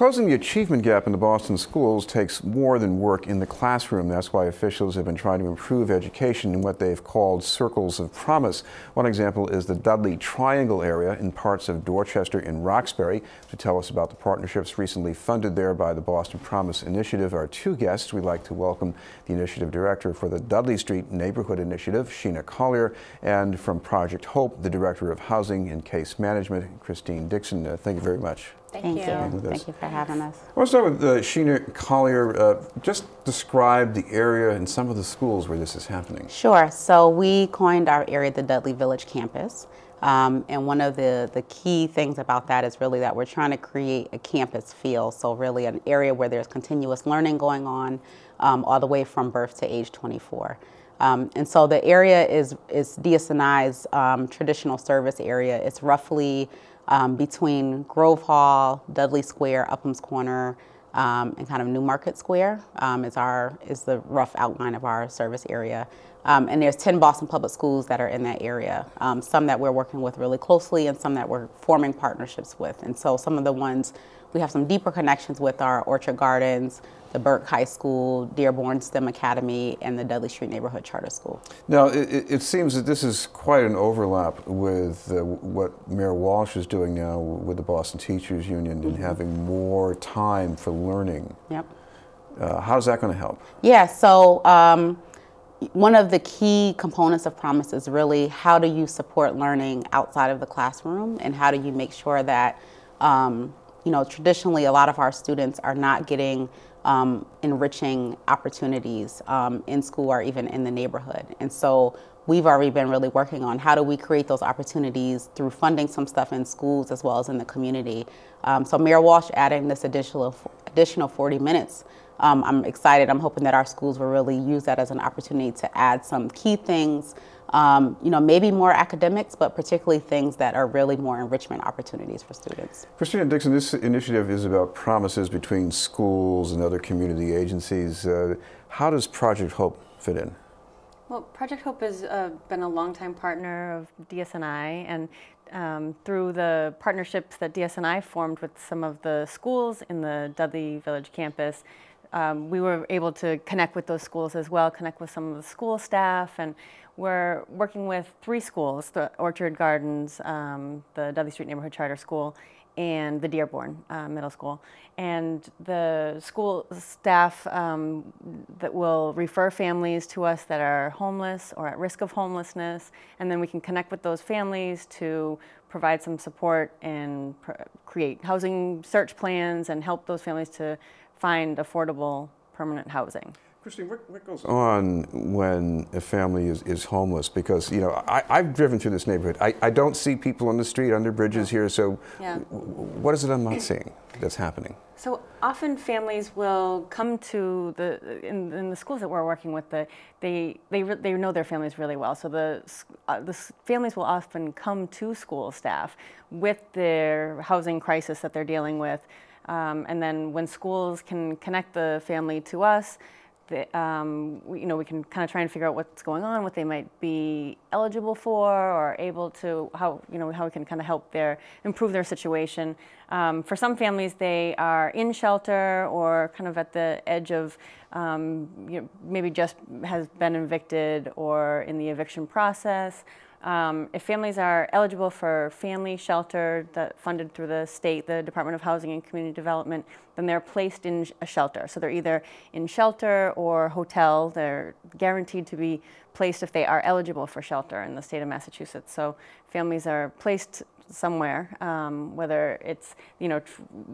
Closing the achievement gap in the Boston schools takes more than work in the classroom. That's why officials have been trying to improve education in what they've called circles of promise. One example is the Dudley Triangle area in parts of Dorchester and Roxbury. To tell us about the partnerships recently funded there by the Boston Promise Initiative are two guests. We'd like to welcome the initiative director for the Dudley Street Neighborhood Initiative, Sheena Collier, and from Project Hope, the director of Housing and Case Management, Christine Dixon. Thank you very much. Thank you. Thank you for having us. I want to start with Sheena Collier. Just describe the area and some of the schools where this is happening. Sure. So we coined our area the Dudley Village Campus. And one of the key things about that is really that we're trying to create a campus feel. So really an area where there's continuous learning going on all the way from birth to age 24. And so the area is DSNI's traditional service area. It's roughly between Grove Hall, Dudley Square, Upham's Corner, and kind of Newmarket Square is the rough outline of our service area. And there's 10 Boston Public Schools that are in that area, some that we're working with really closely and some that we're forming partnerships with. And so some of the ones we have some deeper connections with are Orchard Gardens, the Burke High School, Dearborn STEM Academy, and the Dudley Street Neighborhood Charter School. Now, it seems that this is quite an overlap with what Mayor Walsh is doing now with the Boston Teachers Union and having more time for learning. Yep. How's that going to help? Yeah, so one of the key components of Promise is really how do you support learning outside of the classroom, and how do you make sure that, traditionally a lot of our students are not getting enriching opportunities in school or even in the neighborhood. And so we've already been really working on how do we create those opportunities through funding some stuff in schools as well as in the community. So Mayor Walsh adding this additional 40 minutes. I'm excited. I'm hoping that our schools will really use that as an opportunity to add some key things, maybe more academics, but particularly things that are really more enrichment opportunities for students. Christina Dixon, this initiative is about promises between schools and other community agencies. How does Project Hope fit in? Well, Project Hope has been a longtime partner of DSNI, and through the partnerships that DSNI formed with some of the schools in the Dudley Village campus, we were able to connect with those schools as well, connect with some of the school staff, and we're working with 3 schools, the Orchard Gardens, the Dudley Street Neighborhood Charter School, and the Dearborn Middle School. And the school staff that will refer families to us that are homeless or at risk of homelessness, and then we can connect with those families to provide some support and create housing search plans and help those families to find affordable permanent housing. Christine, what goes on when a family is homeless? Because, I've driven through this neighborhood. I don't see people on the street, under bridges here, so what is it I'm not seeing that's happening? So often families will come to in the schools that we're working with, they know their families really well. So the families will often come to school staff with their housing crisis that they're dealing with. And then when schools can connect the family to us, we can kind of try and figure out what's going on, what they might be eligible for, or able to how we can kind of help improve their situation. For some families, they are in shelter or kind of at the edge of maybe just has been evicted or in the eviction process. If families are eligible for family shelter funded through the state, the Department of Housing and Community Development, then they're placed in a shelter. So they're either in shelter or hotel. They're guaranteed to be placed if they are eligible for shelter in the state of Massachusetts. So families are placed somewhere, whether it's,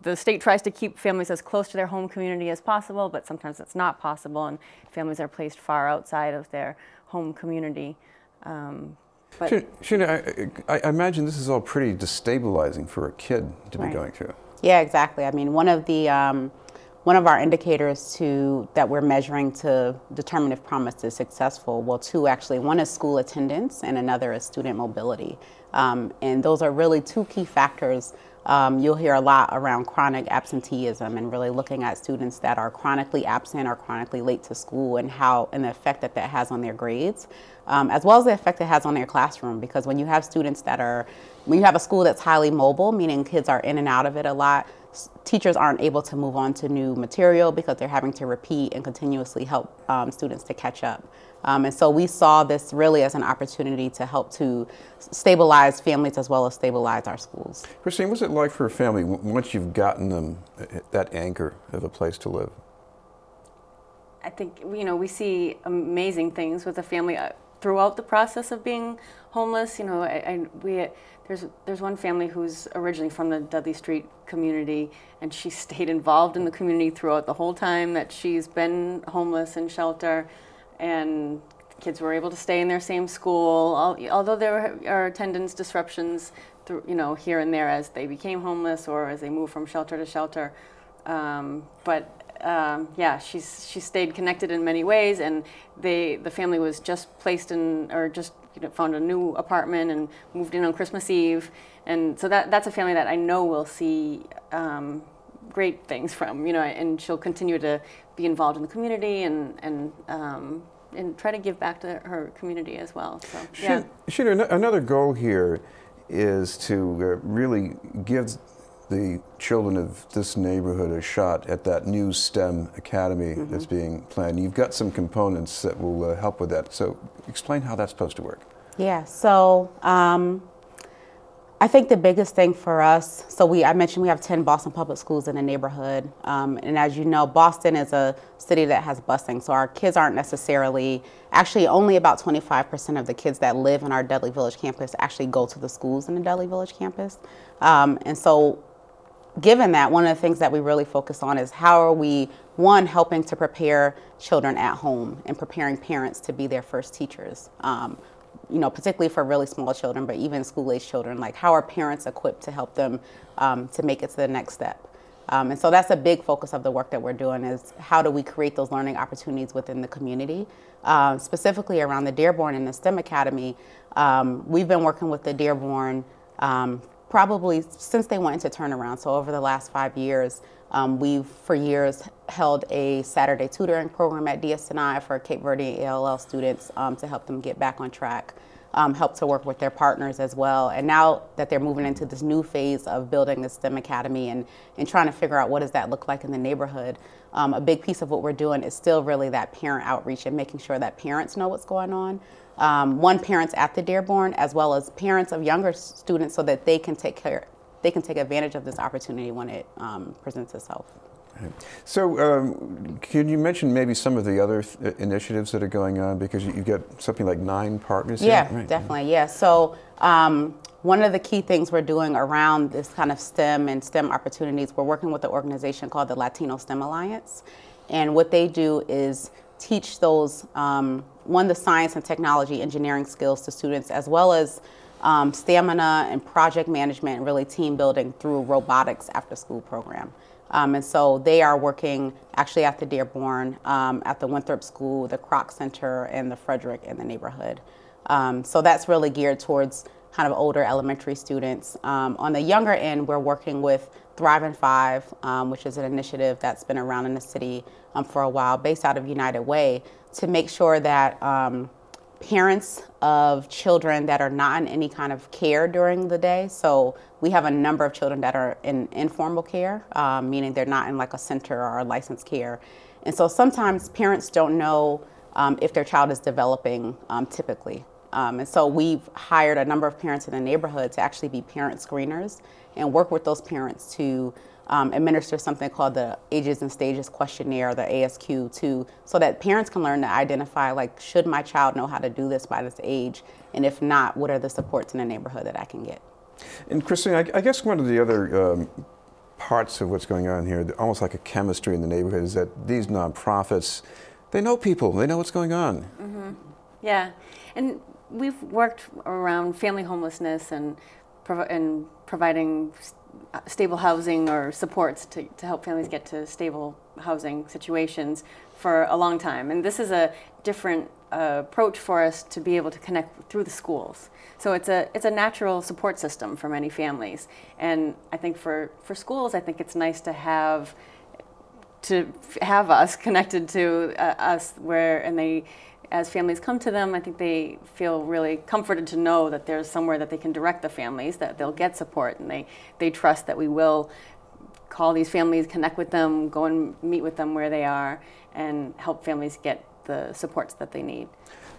the state tries to keep families as close to their home community as possible, but sometimes it's not possible, and families are placed far outside of their home community. Sheena, I imagine this is all pretty destabilizing for a kid to be going through. Yeah, exactly. I mean, one of our indicators that we're measuring to determine if Promise is successful, well, 2 actually. One is school attendance, and another is student mobility. And those are really 2 key factors. You'll hear a lot around chronic absenteeism and really looking at students that are chronically absent or chronically late to school and the effect that has on their grades, as well as the effect it has on their classroom. Because when you have students when you have a school that's highly mobile, meaning kids are in and out of it a lot, teachers aren't able to move on to new material because they're having to repeat and continuously help students to catch up. And so we saw this really as an opportunity to help to stabilize families as well as stabilize our schools. Christine, what's it like for a family once you've gotten them that anchor of a place to live? I think, we see amazing things with a family throughout the process of being homeless. There's one family who's originally from the Dudley Street community, and she stayed involved in the community throughout the whole time that she's been homeless in shelter, and kids were able to stay in their same school, although there are attendance disruptions through, here and there as they became homeless or as they moved from shelter to shelter. Yeah, she stayed connected in many ways, and the family was just placed in, or just found a new apartment and moved in on Christmas Eve, and so that's a family that I know will see great things from, and she'll continue to be involved in the community and try to give back to her community as well. So yeah. Sheena, another goal here is to really give the children of this neighborhood a shot at that new STEM academy that's being planned. You've got some components that will help with that. So explain how that's supposed to work. Yeah, so I think the biggest thing for us, I mentioned we have 10 Boston public schools in the neighborhood. And as you know, Boston is a city that has busing. So our kids aren't necessarily, actually only about 25% of the kids that live in our Dudley Village campus actually go to the schools in the Dudley Village campus. And so given that, one of the things that we really focus on is how are we, one, helping to prepare children at home and preparing parents to be their first teachers, particularly for really small children, but even school-age children, like how are parents equipped to help them to make it to the next step. And so that's a big focus of the work that we're doing is how do we create those learning opportunities within the community, specifically around the Dearborn and the STEM Academy. We've been working with the Dearborn probably since they went into turnaround. So over the last 5 years, we've for years held a Saturday tutoring program at DS&I for Cape Verde ALL students to help them get back on track, help to work with their partners as well. And now that they're moving into this new phase of building the STEM Academy and trying to figure out what does that look like in the neighborhood, a big piece of what we're doing is still really that parent outreach and making sure that parents know what's going on. Parents at the Dearborn as well as parents of younger students so that they can take advantage of this opportunity when it presents itself. Right. So can you mention maybe some of the other initiatives that are going on, because you've got something like 9 partners here? Yeah, right. Definitely, yeah. So one of the key things we're doing around this kind of STEM and STEM opportunities, we're working with an organization called the Latino STEM Alliance. And what they do is teach those, the science and technology engineering skills to students, as well as stamina and project management and really team building through robotics after school program. And so they are working actually at the Dearborn, at the Winthrop School, the Kroc Center, and the Frederick in the neighborhood. So that's really geared towards kind of older elementary students. On the younger end, we're working with Thrive in 5, which is an initiative that's been around in the city for a while, based out of United Way, to make sure that parents of children that are not in any kind of care during the day, so we have a number of children that are in informal care, meaning they're not in like a center or a licensed care. And so sometimes parents don't know if their child is developing typically. And so we've hired a number of parents in the neighborhood to actually be parent screeners and work with those parents to administer something called the Ages and Stages Questionnaire, the ASQ2, so that parents can learn to identify, like, should my child know how to do this by this age? And if not, what are the supports in the neighborhood that I can get? And Christine, I guess one of the other parts of what's going on here, almost like a chemistry in the neighborhood, is that these nonprofits, they know people, they know what's going on. Mm-hmm. Yeah, and we've worked around family homelessness and providing stable housing or supports to help families get to stable housing situations for a long time. And this is a different approach for us to be able to connect through the schools. So it's a natural support system for many families. And I think for schools, I think it's nice to have us connected to us, as families come to them, I think they feel really comforted to know that there's somewhere that they can direct the families, that they'll get support, and they trust that we will call these families, connect with them, go and meet with them where they are, and help families get the supports that they need.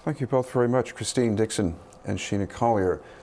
Thank you both very much, Christine Dixon and Sheena Collier.